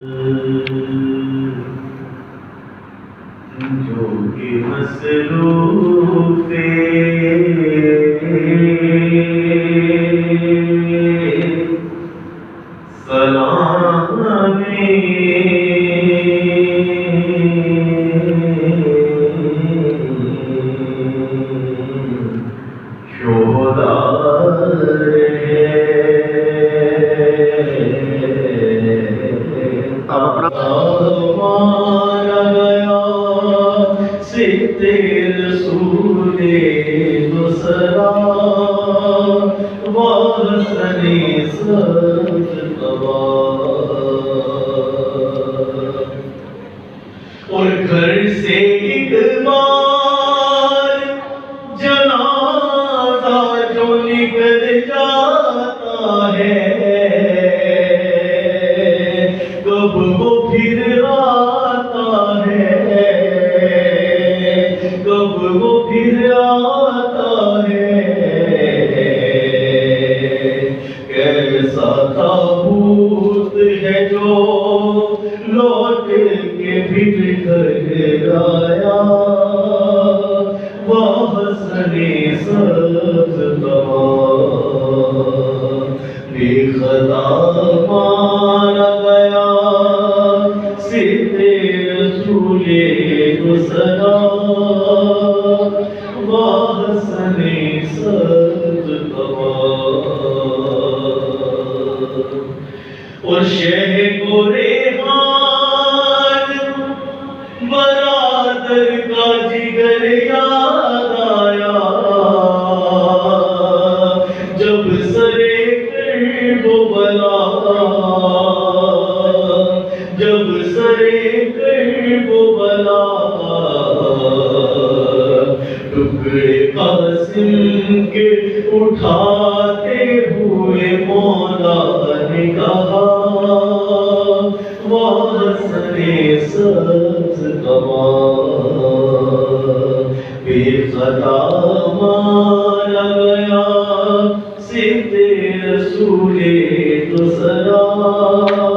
جو کہ مصروف سلام میں اور گھر سے ایک بار جنازہ جو نکل جاتا ہے کب وہ پھر آتا ہے کب وہ پھر آتا ہے کیسا تابوت ہے جو لوٹ کے پھر گھر آیا وحسنِ سبز تمام بے خطا مانا گیا صدق رسول مسلم وحسنِ سبز تمام اور شہ کو ریحان برادر کا جگر یاد آیا جب سرے کرب و بلا جب سرے کرب و بلا ٹکڑے قاسم کے اٹھاتے ہوئے مولا نے کہا وحسنِ سبز تمام بے خطا مانا گیا صدق رسول مسلم